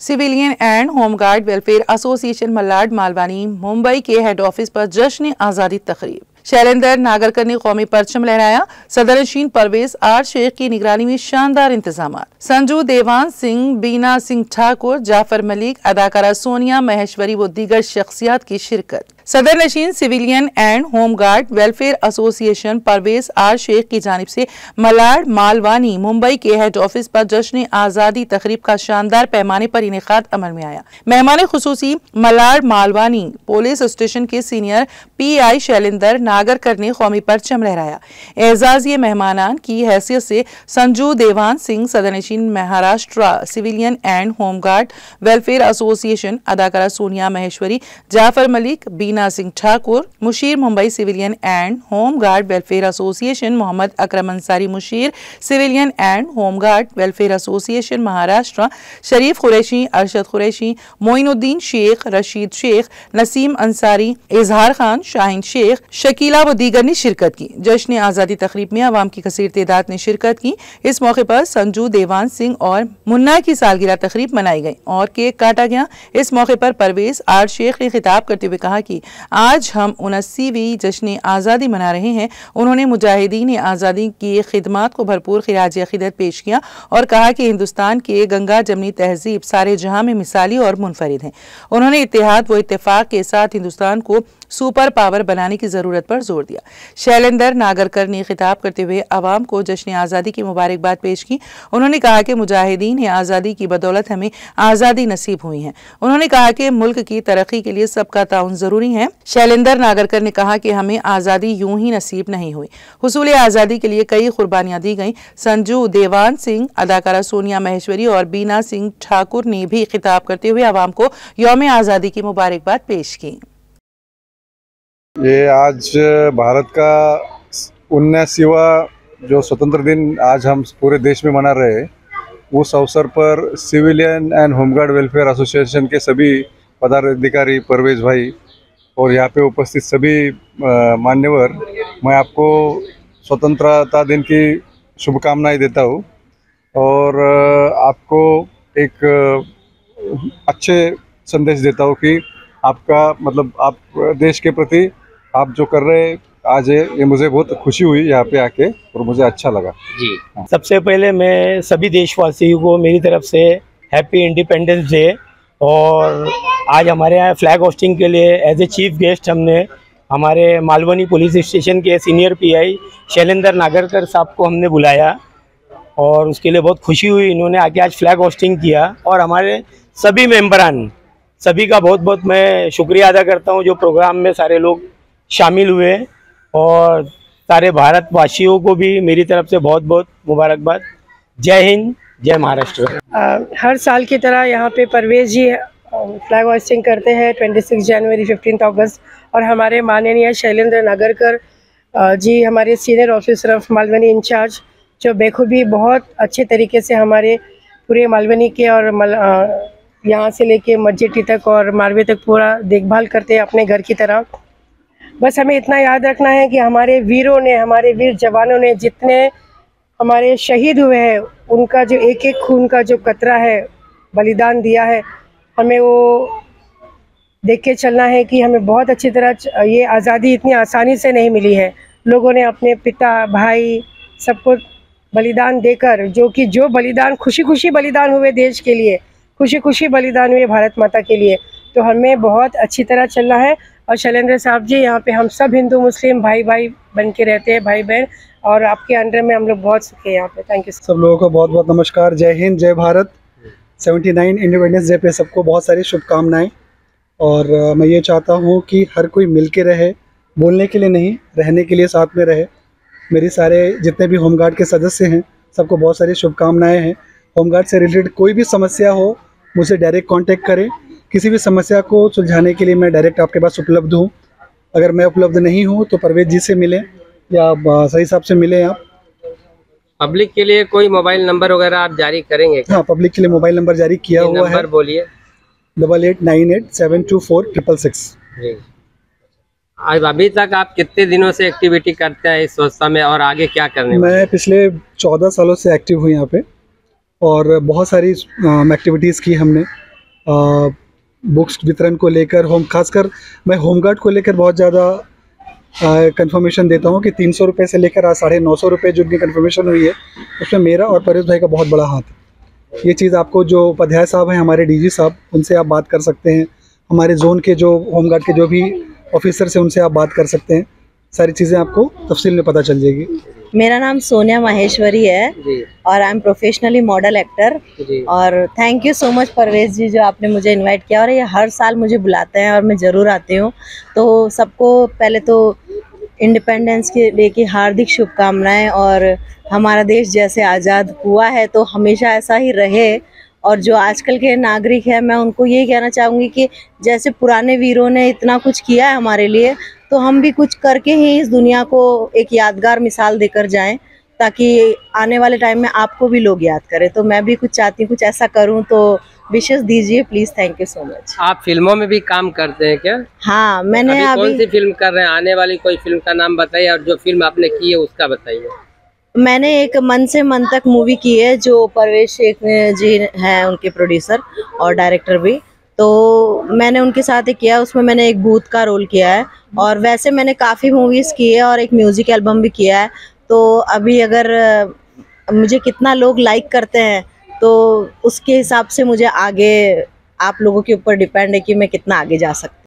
Civilian and home guard welfare association Malad Malvani Mumbai के head office पर जश्न आज़ादी तकरीब। शैलेंद्र नागरकर ने कौमी परचम लहराया। सदर नशीन परवेज आर शेख की निगरानी में शानदार इंतजाम। संजू देवान सिंह, बीना सिंह ठाकुर, जाफर मलिक, अदाकारा सोनिया महेश्वरी व दीगर शख्सियात की शिरकत। सदर नशीन civilian and home guard welfare association Parvez R Shaikh की जानिब से मलाड मालवानी मुंबई के हेड ऑफिस पर जश्न आज़ादी तकरीब का शानदार पैमाने पर इनेकाद अमल में आया। मेहमान खुसूसी मलाड मालवानी पुलिस स्टेशन के सीनियर PI शैलेंद्र नागरकर ने कौमी परचम लहराया। एजाज़ी मेहमानान की हैसियत से संजू देवान सिंह, सदर नशीन Maharashtra civilian and home guard welfare association, अदाकारा सोनिया महेश्वरी, जाफर मलिक, बीना सिंह ठाकुर, मुशीर Mumbai civilian and home guard welfare association, Mohammad Akram Ansari मुशीर civilian and home guard welfare association Maharashtra, Sharif Qureshi, Arshad Qureshi, Moinuddin Shaikh, Rashid Shaikh, Naseem Ansari, Izhar Khan, Shaheen Sheikh, Shakeela व दीगर ने शिरकत की। जश्न आज़ादी तकरीब में अवाम की कसीर तादाद ने शिरकत की। इस मौके पर संजू देवान सिंह और मुन्ना की सालगिरह तकरीब मनाई गई और केक काटा गया। इस मौके पर परवेज आर शेख ने खिताब करते हुए कहा कि आज हम 79वीं जश्न आज़ादी मना रहे हैं। उन्होंने मुजाहिदीन आज़ादी की खिदमत को भरपूर खिराज अक़ीदत पेश किया और कहा कि हिंदुस्तान के गंगा जमनी तहजीब सारे जहां में मिसाली और मुनफरिद है। उन्होंने इत्तेहाद व इत्तेफाक के साथ हिंदुस्तान को सुपर पावर बनाने की जरूरत पर जोर दिया। शैलेंद्र नागरकर ने खिताब करते हुए अवाम को जश्न आज़ादी की मुबारकबाद पेश की। उन्होंने कहा कि मुजाहिदीन आज़ादी की बदौलत हमें आज़ादी नसीब हुई है। उन्होंने कहा कि मुल्क की तरक्की के लिए सबका ताउन जरूरी है। शैलेंद्र नागरकर ने कहा कि हमें आज़ादी यूं ही नसीब नहीं हुई, हुसूल आज़ादी के लिए कई कुर्बानियां दी गई। संजू देवान सिंह, अदाकारा सोनिया महेश्वरी और बीना सिंह ठाकुर ने भी खिताब करते हुए अवाम को यौम आज़ादी की मुबारकबाद पेश की। ये आज भारत का 79वां जो स्वतंत्र दिन आज हम पूरे देश में मना रहे हैं, उस अवसर पर civilian and home guard welfare association के सभी पदाधिकारी, परवेज भाई और यहाँ पे उपस्थित सभी मान्यवर, मैं आपको स्वतंत्रता दिन की शुभकामनाएं देता हूँ और आपको एक अच्छे संदेश देता हूँ कि आपका मतलब आप देश के प्रति आप जो कर रहे हैं आज है, ये मुझे बहुत खुशी हुई यहाँ पे आके और मुझे अच्छा लगा जी। सबसे पहले मैं सभी देशवासियों को मेरी तरफ से हैप्पी इंडिपेंडेंस डे। और आज हमारे यहाँ फ्लैग होस्टिंग के लिए एज ए चीफ गेस्ट हमने हमारे मालवनी पुलिस स्टेशन के सीनियर PI शैलेंद्र नागरकर साहब को हमने बुलाया और उसके लिए बहुत खुशी हुई। इन्होंने आके आज फ्लैग होस्टिंग किया और हमारे सभी मेंबरान सभी का बहुत बहुत मैं शुक्रिया अदा करता हूं जो प्रोग्राम में सारे लोग शामिल हुए और सारे भारतवासियों को भी मेरी तरफ से बहुत बहुत मुबारकबाद। जय हिंद, जय महाराष्ट्र। हर साल की तरह यहाँ पे परवेज जी फ्लैग होस्टिंग करते हैं 26 जनवरी 15 अगस्त और हमारे माननीय शैलेंद्र नागरकर जी हमारे senior officer of Malvani incharge जो बेखूबी बहुत अच्छे तरीके से हमारे पूरे मालवनी के और यहाँ से लेके मस्जिद तक और मारवे तक पूरा देखभाल करते हैं अपने घर की तरह। बस हमें इतना याद रखना है कि हमारे वीरों ने, हमारे वीर जवानों ने जितने हमारे शहीद हुए हैं, उनका जो एक एक खून का जो कतरा है बलिदान दिया है, हमें वो देख के चलना है कि हमें बहुत अच्छी तरह ये आज़ादी इतनी आसानी से नहीं मिली है। लोगों ने अपने पिता, भाई सबको बलिदान देकर जो बलिदान खुशी खुशी बलिदान हुए देश के लिए, खुशी खुशी बलिदान हुए भारत माता के लिए, तो हमें बहुत अच्छी तरह चलना है। और शैलेंद्र साहब जी यहाँ पे हम सब हिंदू मुस्लिम भाई भाई बन के रहते हैं, भाई बहन, और आपके अंडर में हम लोग बहुत सुखी हैं यहाँ पे। Thank you. सब लोगों को बहुत बहुत नमस्कार। जय हिंद, जय भारत। 79 इंडिपेंडेंस डे पे सबको बहुत सारी शुभकामनाएं। और मैं ये चाहता हूँ कि हर कोई मिल के रहे, बोलने के लिए नहीं, रहने के लिए साथ में रहे। मेरी सारे जितने भी होमगार्ड के सदस्य हैं सबको बहुत सारी शुभकामनाएँ हैं। होमगार्ड से रिलेटेड कोई भी समस्या हो मुझसे डायरेक्ट कांटेक्ट करें। किसी भी समस्या को सुलझाने के लिए मैं डायरेक्ट आपके पास उपलब्ध हूँ। अगर मैं उपलब्ध नहीं हूँ तो परवेज जी से मिलें या सही साहब से मिलें। आप पब्लिक के लिए कोई मोबाइल नंबर वगैरह आप जारी करेंगे? हाँ, पब्लिक के लिए मोबाइल नंबर जारी किया हुआ है। नंबर बोलिए। 8898724666। आज अभी तक आप कितने दिनों से एक्टिविटी करते हैं इस संस्था में और आगे क्या करने? मैं पिछले 14 सालों से एक्टिव हूँ यहाँ पे और बहुत सारी एक्टिविटीज़ की हमने। बुक्स वितरण को लेकर, खासकर मैं होमगार्ड को लेकर बहुत ज़्यादा कंफर्मेशन देता हूँ कि 300 रुपये से लेकर आज 950 रुपये जो उनकी कंफर्मेशन हुई है, उसमें मेरा और परवेज भाई का बहुत बड़ा हाथ है। ये चीज़ आपको जो उपाध्याय साहब हैं, हमारे डीजी साहब, उनसे आप बात कर सकते हैं। हमारे जोन के जो होमगार्ड के जो भी ऑफिसर से, उनसे आप बात कर सकते हैं। सारी चीज़ें आपको तफसील में पता चल जाएगी। मेरा नाम सोनिया माहेश्वरी है और I am professionally model actor. और thank you so much Parvez ji, जो आपने मुझे इनवाइट किया, और ये हर साल मुझे बुलाते हैं और मैं ज़रूर आती हूँ। तो सबको पहले तो इंडिपेंडेंस के डे की हार्दिक शुभकामनाएं, और हमारा देश जैसे आज़ाद हुआ है तो हमेशा ऐसा ही रहे। और जो आजकल के नागरिक हैं, मैं उनको यही कहना चाहूँगी कि जैसे पुराने वीरों ने इतना कुछ किया है हमारे लिए, तो हम भी कुछ करके ही इस दुनिया को एक यादगार मिसाल देकर जाएं, ताकि आने वाले टाइम में आपको भी लोग याद करें। तो मैं भी कुछ चाहती हूँ, कुछ ऐसा करूँ, तो विशेष दीजिए please. Thank you so much. आप फिल्मों में भी काम करते हैं क्या? हाँ, मैंने अभी कौन सी फिल्म कर रहे हैं? आने वाली कोई फिल्म का नाम बताइए, और जो फिल्म आपने की है उसका बताइए। मैंने एक मन से मन तक मूवी की है, जो परवेज शेख जी हैं उनके प्रोड्यूसर और डायरेक्टर भी। तो मैंने उनके साथ एक किया, उसमें मैंने एक भूत का रोल किया है। और वैसे मैंने काफ़ी मूवीज़ की है और एक म्यूज़िक एल्बम भी किया है। तो अभी अगर मुझे कितना लोग लाइक करते हैं, तो उसके हिसाब से मुझे आगे आप लोगों के ऊपर डिपेंड है कि मैं कितना आगे जा सकती हूँ।